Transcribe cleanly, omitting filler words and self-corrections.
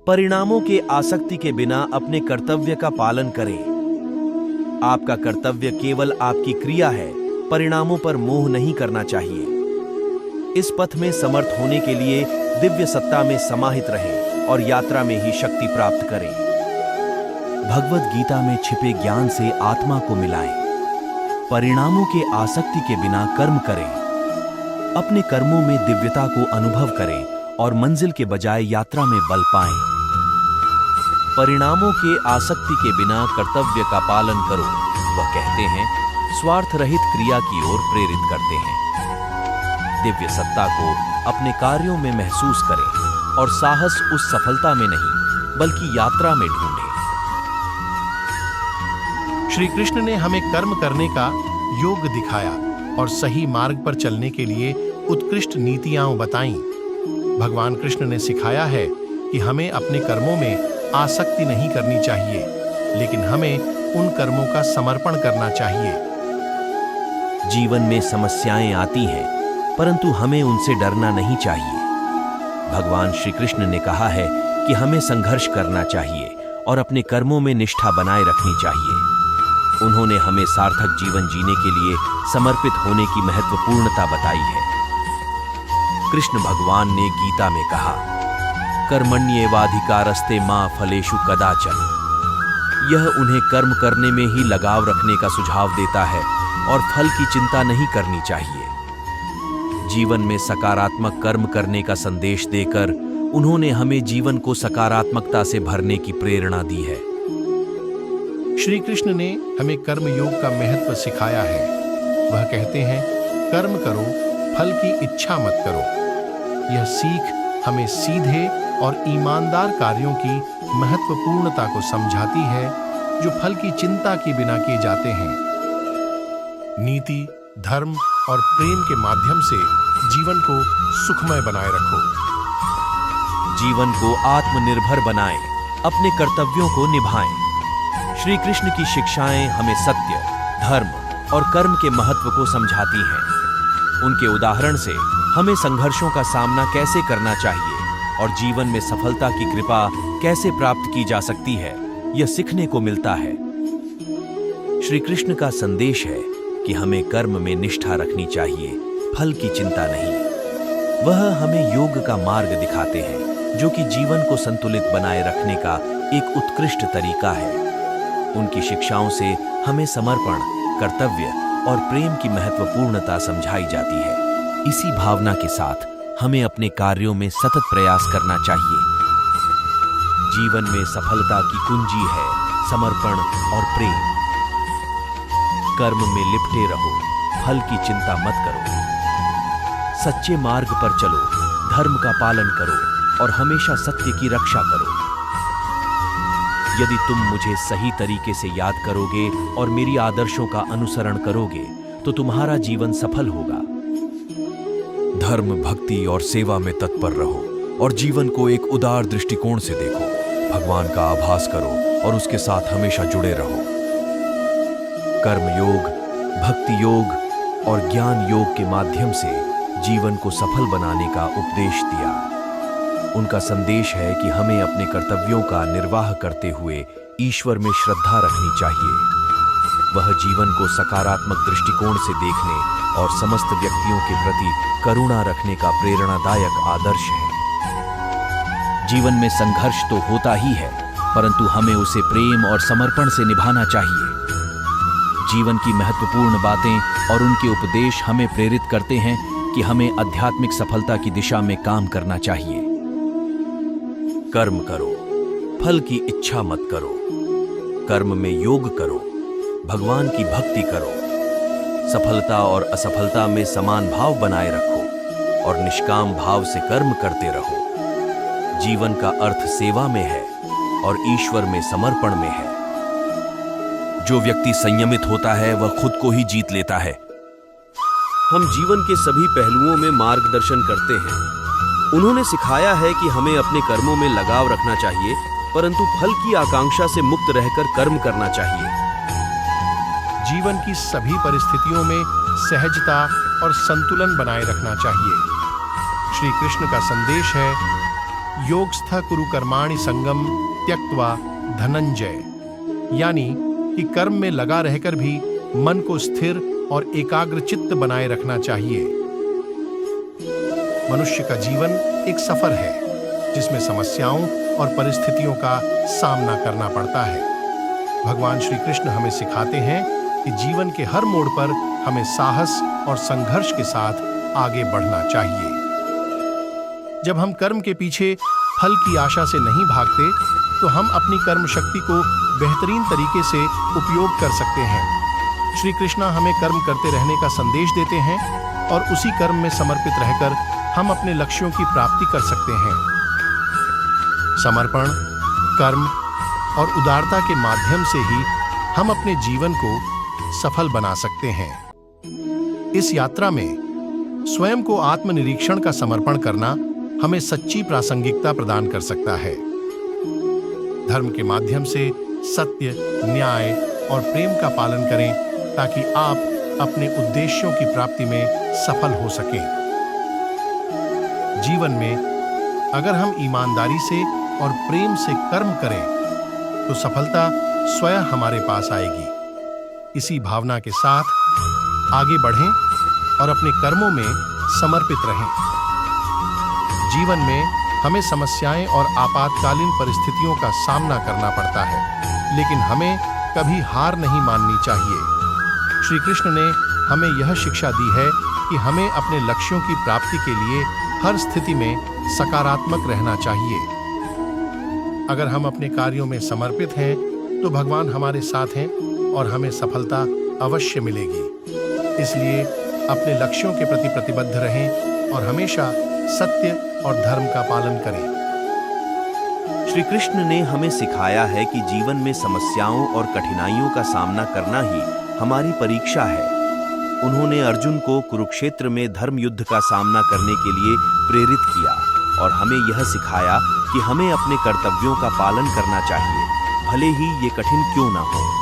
परिणामों के आसक्ति के बिना अपने कर्तव्य का पालन करें। आपका कर्तव्य केवल आपकी क्रिया है, परिणामों पर मोह नहीं करना चाहिए। इस पथ में समर्थ होने के लिए दिव्य सत्ता में समाहित रहें और यात्रा में ही शक्ति प्राप्त करें। भगवत गीता में छिपे ज्ञान से आत्मा को मिलाएं। परिणामों के आसक्ति के बिना कर्म करें। अपने कर्मों में दिव्यता को अनुभव करें और मंजिल के बजाय यात्रा में बल पाएं। परिणामों के आसक्ति के बिना कर्तव्य का पालन करो, वह कहते हैं, स्वार्थ रहित क्रिया की ओर प्रेरित करते हैं। दिव्य सत्ता को अपने कार्यों में महसूस करें और साहस उस सफलता में नहीं बल्कि यात्रा में ढूंढें। श्री कृष्ण ने हमें कर्म करने का योग दिखाया और सही मार्ग पर चलने के लिए उत्कृष्ट नीतियां बताईं। भगवान कृष्ण ने सिखाया है कि हमें अपने कर्मों में आसक्ति नहीं करनी चाहिए, लेकिन हमें उन कर्मों का समर्पण करना चाहिए। जीवन में समस्याएं आती हैं, परंतु हमें उनसे डरना नहीं चाहिए। भगवान श्री कृष्ण ने कहा है कि हमें संघर्ष करना चाहिए और अपने कर्मों में निष्ठा बनाए रखनी चाहिए। उन्होंने हमें सार्थक जीवन जीने के लिए समर्पित होने की महत्वपूर्णता बताई है। कृष्ण भगवान ने गीता में कहा, कर्मण्येवाधिकारस्ते मा फलेषु कदाचन। यह उन्हें कर्म करने में ही लगाव रखने का सुझाव देता है और फल की चिंता नहीं करनी चाहिए। जीवन में सकारात्मक कर्म करने का संदेश देकर उन्होंने हमें जीवन को सकारात्मकता से भरने की प्रेरणा दी है। श्री कृष्ण ने हमें कर्म योग का महत्व सिखाया है। वह कहते हैं, कर्म करो, फल की इच्छा मत करो। यह सीख हमें सीधे और ईमानदार कार्यों की महत्वपूर्णता को समझाती है, जो फल की चिंता के बिना किए जाते हैं। नीति, धर्म और प्रेम के माध्यम से जीवन को सुखमय बनाए रखो। जीवन को आत्मनिर्भर बनाएं, अपने कर्तव्यों को निभाएं। श्री कृष्ण की शिक्षाएं हमें सत्य, धर्म और कर्म के महत्व को समझाती हैं। उनके उदाहरण से हमें संघर्षों का सामना कैसे करना चाहिए और जीवन में सफलता की कृपा कैसे प्राप्त की जा सकती है, यह सीखने को मिलता है। श्री कृष्ण का संदेश है कि हमें कर्म में निष्ठा रखनी चाहिए, फल की चिंता नहीं। वह हमें योग का मार्ग दिखाते हैं, जो कि जीवन को संतुलित बनाए रखने का एक उत्कृष्ट तरीका है। उनकी शिक्षाओं से हमें समर्पण, कर्तव्य और प्रेम की महत्वपूर्णता समझाई जाती है। इसी भावना के साथ हमें अपने कार्यों में सतत प्रयास करना चाहिए। जीवन में सफलता की कुंजी है समर्पण और प्रेम। कर्म में लिपटे रहो, फल की चिंता मत करो। सच्चे मार्ग पर चलो, धर्म का पालन करो और हमेशा सत्य की रक्षा करो। यदि तुम मुझे सही तरीके से याद करोगे और मेरी आदर्शों का अनुसरण करोगे, तो तुम्हारा जीवन सफल होगा। धर्म, भक्ति और सेवा में तत्पर रहो और जीवन को एक उदार दृष्टिकोण से देखो। भगवान का आभास करो और उसके साथ हमेशा जुड़े रहो। कर्म योग, भक्ति योग और ज्ञान योग के माध्यम से जीवन को सफल बनाने का उपदेश दिया। उनका संदेश है कि हमें अपने कर्तव्यों का निर्वाह करते हुए ईश्वर में श्रद्धा रखनी चाहिए। वह जीवन को सकारात्मक दृष्टिकोण से देखने और समस्त व्यक्तियों के प्रति करुणा रखने का प्रेरणादायक आदर्श है। जीवन में संघर्ष तो होता ही है, परंतु हमें उसे प्रेम और समर्पण से निभाना चाहिए। जीवन की महत्वपूर्ण बातें और उनके उपदेश हमें प्रेरित करते हैं कि हमें आध्यात्मिक सफलता की दिशा में काम करना चाहिए। कर्म करो, फल की इच्छा मत करो। कर्म में योग करो, भगवान की भक्ति करो। सफलता और असफलता में समान भाव बनाए रखो और निष्काम भाव से कर्म करते रहो। जीवन का अर्थ सेवा में है और ईश्वर में समर्पण में है। जो व्यक्ति संयमित होता है वह खुद को ही जीत लेता है। हम जीवन के सभी पहलुओं में मार्गदर्शन करते हैं। उन्होंने सिखाया है कि हमें अपने कर्मों में लगाव रखना चाहिए, परंतु फल की आकांक्षा से मुक्त रहकर कर्म करना चाहिए। जीवन की सभी परिस्थितियों में सहजता और संतुलन बनाए रखना चाहिए। श्री कृष्ण का संदेश है, योगस्थ कुरु कर्माणि संगम त्यक्त्वा धनंजय, यानी कि कर्म में लगा रहकर भी मन को स्थिर और एकाग्र चित्त बनाए रखना चाहिए। मनुष्य का जीवन एक सफर है जिसमें समस्याओं और परिस्थितियों का सामना करना पड़ता है। भगवान श्री कृष्ण हमें सिखाते हैं कि जीवन के हर मोड़ पर हमें साहस और संघर्ष के साथ आगे बढ़ना चाहिए। जब हम कर्म के पीछे फल की आशा से नहीं भागते तो हम अपनी कर्म शक्ति को बेहतरीन तरीके से उपयोग कर सकते हैं। श्री कृष्णा हमें कर्म करते रहने का संदेश देते हैं और उसी कर्म में समर्पित रहकर हम अपने लक्ष्यों की प्राप्ति कर सकते हैं। समर्पण, कर्म और उदारता के माध्यम से ही हम अपने जीवन को सफल बना सकते हैं। इस यात्रा में स्वयं को आत्मनिरीक्षण का समर्पण करना हमें सच्ची प्रासंगिकता प्रदान कर सकता है। धर्म के माध्यम से सत्य, न्याय और प्रेम का पालन करें ताकि आप अपने उद्देश्यों की प्राप्ति में सफल हो सकें। जीवन में अगर हम ईमानदारी से और प्रेम से कर्म करें तो सफलता स्वयं हमारे पास आएगी। इसी भावना के साथ आगे बढ़ें और अपने कर्मों में समर्पित रहें। जीवन में हमें समस्याएं और आपातकालीन परिस्थितियों का सामना करना पड़ता है, लेकिन हमें कभी हार नहीं माननी चाहिए। श्री कृष्ण ने हमें यह शिक्षा दी है कि हमें अपने लक्ष्यों की प्राप्ति के लिए हर स्थिति में सकारात्मक रहना चाहिए। अगर हम अपने कार्यों में समर्पित हैं तो भगवान हमारे साथ हैं और हमें सफलता अवश्य मिलेगी। इसलिए अपने लक्ष्यों के प्रति प्रतिबद्ध रहें और हमेशा सत्य और धर्म का पालन करें। श्री कृष्ण ने हमें सिखाया है कि जीवन में समस्याओं और कठिनाइयों का सामना करना ही हमारी परीक्षा है। उन्होंने अर्जुन को कुरुक्षेत्र में धर्म युद्ध का सामना करने के लिए प्रेरित किया और हमें यह सिखाया कि हमें अपने कर्तव्यों का पालन करना चाहिए, भले ही ये कठिन क्यों ना हो।